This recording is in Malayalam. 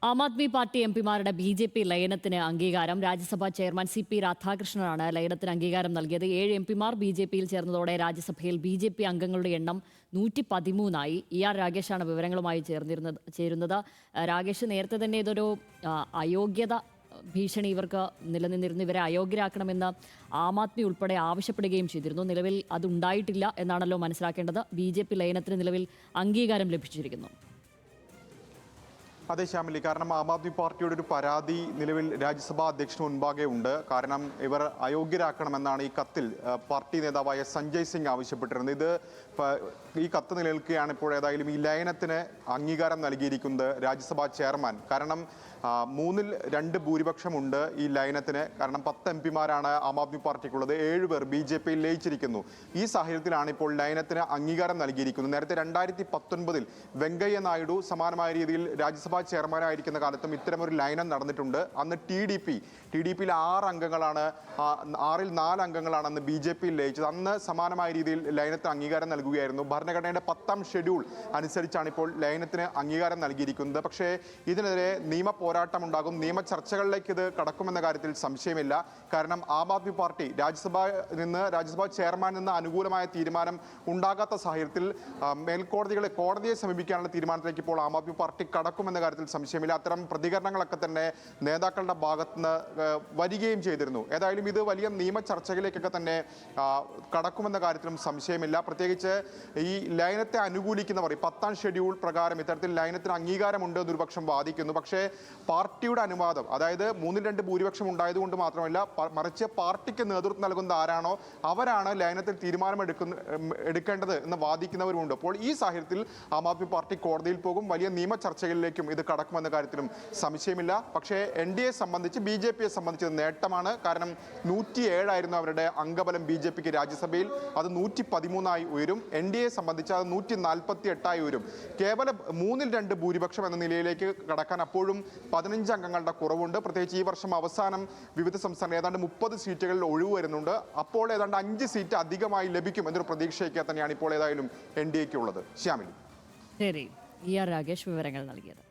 Aam Aadmi party എംപിമാരുടെ BJP. ലയനത്തിന് അംഗീകാരം. രാജ്യസഭാ ചെയർമാൻ സി.പി. രാധാകൃഷ്ണനാണ് ലയനത്തിന് അംഗീകാരം നൽകിയത്. 7 എംപിമാർ ബി.ജെ.പിയിൽ ചേർന്നതോടെ രാജ്യസഭയിൽ ബി.ജെ.പി. അംഗങ്ങളുടെ എണ്ണം 113ആയി. ഇ.ആർ. രാഗേഷാണ് വിവരങ്ങളുമായി ചേരുന്നത്. രാഗേഷ്, നേരത്തെ തന്നെ ഇതൊരു അയോഗ്യത ഭീഷണി ഇവർക്ക് നിലനിന്നിരുന്നു. ഇവരെ അയോഗ്യരാക്കണമെന്ന് ആം ആദ്മി ഉൾപ്പെടെ ആവശ്യപ്പെടുകയും ചെയ്തിരുന്നു. നിലവിൽ അതുണ്ടായിട്ടില്ല എന്നാണല്ലോ മനസ്സിലാക്കേണ്ടത്. ബി.ജെ.പി. ലയനത്തിന് നിലവിൽ അംഗീകാരം ലഭിച്ചിരിക്കുന്നു. അതെ ശ്യാമിലി, കാരണം ആം ആദ്മി പാർട്ടിയുടെ ഒരു പരാതി നിലവിൽ രാജ്യസഭാ അധ്യക്ഷന് മുൻപാകെ ഉണ്ട്. കാരണം ഇവർ അയോഗ്യരാക്കണമെന്നാണ് ഈ കത്തിൽ പാർട്ടി നേതാവായ സഞ്ജയ് സിംഗ് ആവശ്യപ്പെട്ടിരുന്നത്. ഈ കത്ത് നിലനിൽക്കുകയാണ് ഇപ്പോൾ ഏതായാലും ഈ ലയനത്തിന് അംഗീകാരം നൽകിയിരിക്കുന്നത് രാജ്യസഭാ ചെയർമാൻ. കാരണം 3-2 ഭൂരിപക്ഷമുണ്ട് ഈ ലയനത്തിന്. കാരണം 10 എംപിമാരാണ് ആം ആദ്മി പാർട്ടിക്കുള്ളത്, 7 പേർ ബി.ജെ.പിയിൽ ലയിച്ചിരിക്കുന്നു. ഈ സാഹചര്യത്തിലാണ് ഇപ്പോൾ ലയനത്തിന് അംഗീകാരം നൽകിയിരിക്കുന്നത്. നേരത്തെ 2019 വെങ്കയ്യ നായിഡു സമാനമായ രീതിയിൽ രാജ്യസഭാ ചെയർമാനായിരിക്കുന്ന കാലത്തും ഇത്തരമൊരു ലയനം നടന്നിട്ടുണ്ട്. അന്ന് ടി ഡി പിയിൽ 6 അംഗങ്ങളാണ്, 6ൽ 4 അംഗങ്ങളാണ് അന്ന് ബി.ജെ.പിയിൽ ലയിച്ചത്. അന്ന് സമാനമായ രീതിയിൽ ലയനത്തിന് അംഗീകാരം നൽകുകയായിരുന്നു. ഭരണഘടനയുടെ 10ാം ഷെഡ്യൂൾ അനുസരിച്ചാണ് ഇപ്പോൾ ലയനത്തിന് അംഗീകാരം നൽകിയിരിക്കുന്നത്. പക്ഷേ ഇതിനെതിരെ നിയമ പോരാട്ടമുണ്ടാകും, നിയമ ചർച്ചകളിലേക്ക് ഇത് കടക്കുമെന്ന കാര്യത്തിൽ സംശയമില്ല. കാരണം ആം ആദ്മി പാർട്ടി രാജ്യസഭാ ചെയർമാനിൽ നിന്ന് അനുകൂലമായ തീരുമാനം ഉണ്ടാകാത്ത സാഹചര്യത്തിൽ കോടതിയെ സമീപിക്കാനുള്ള തീരുമാനത്തിലേക്ക് ഇപ്പോൾ ആം ആദ്മി പാർട്ടി കടക്കുമെന്ന കാര്യത്തിൽ സംശയമില്ല. അത്തരം പ്രതികരണങ്ങളൊക്കെ തന്നെ നേതാക്കളുടെ ഭാഗത്തുനിന്ന് വരികയും ചെയ്തിരുന്നു. ഏതായാലും ഇത് വലിയ നിയമ ചർച്ചകളിലേക്കൊക്കെ തന്നെ കടക്കുമെന്ന കാര്യത്തിലും സംശയമില്ല. പ്രത്യേകിച്ച് ഈ ലയനത്തെ അനുകൂലിക്കുന്നവർ 10ാം ഷെഡ്യൂൾ പ്രകാരം ഇത്തരത്തിൽ ലയനത്തിന് അംഗീകാരമുണ്ട് എന്നൊരു പക്ഷം വാദിക്കുന്നു. പക്ഷേ പാർട്ടിയുടെ അനുവാദം, അതായത് 3-2 ഭൂരിപക്ഷം ഉണ്ടായതുകൊണ്ട് മാത്രമല്ല, മറിച്ച് പാർട്ടിക്ക് നേതൃത്വം നൽകുന്ന ആരാണോ അവരാണ് ലയനത്തിൽ എടുക്കേണ്ടത് എന്ന് വാദിക്കുന്നവരുമുണ്ട്. അപ്പോൾ ഈ സാഹചര്യത്തിൽ ആം ആദ്മി പാർട്ടി കോടതിയിൽ പോകും, വലിയ നിയമ ചർച്ചകളിലേക്കും ഇത് കടക്കുമെന്ന കാര്യത്തിലും സംശയമില്ല. പക്ഷേ NDA സംബന്ധിച്ച് ബി.ജെ.പിയെ സംബന്ധിച്ച് നേട്ടമാണ്. കാരണം 107 ആയിരുന്നു അവരുടെ അംഗബലം ബി.ജെ.പിക്ക് രാജ്യസഭയിൽ, അത് 113ആയി ഉയരും. NDA സംബന്ധിച്ച് അത് 148ആയി ഉയരും. കേവലം 3-2 ഭൂരിപക്ഷം എന്ന നിലയിലേക്ക് കടക്കാൻ അപ്പോഴും 15 അംഗങ്ങളുടെ കുറവുണ്ട്. പ്രത്യേകിച്ച് ഈ വർഷം അവസാനം വിവിധ സംസ്ഥാനങ്ങൾ ഏതാണ്ട് 30 സീറ്റുകളിൽ ഒഴിവ് വരുന്നുണ്ട്. അപ്പോൾ ഏതാണ്ട് 5 സീറ്റ് അധികമായി ലഭിക്കും എന്നൊരു പ്രതീക്ഷയൊക്കെ തന്നെയാണ് ഇപ്പോൾ ഏതായാലും NDAക്ക് ഉള്ളത്. ശ്യാമിലി. ശരി, ഇ.ആർ. രാഗേഷ് വിവരങ്ങൾ നൽകിയത്.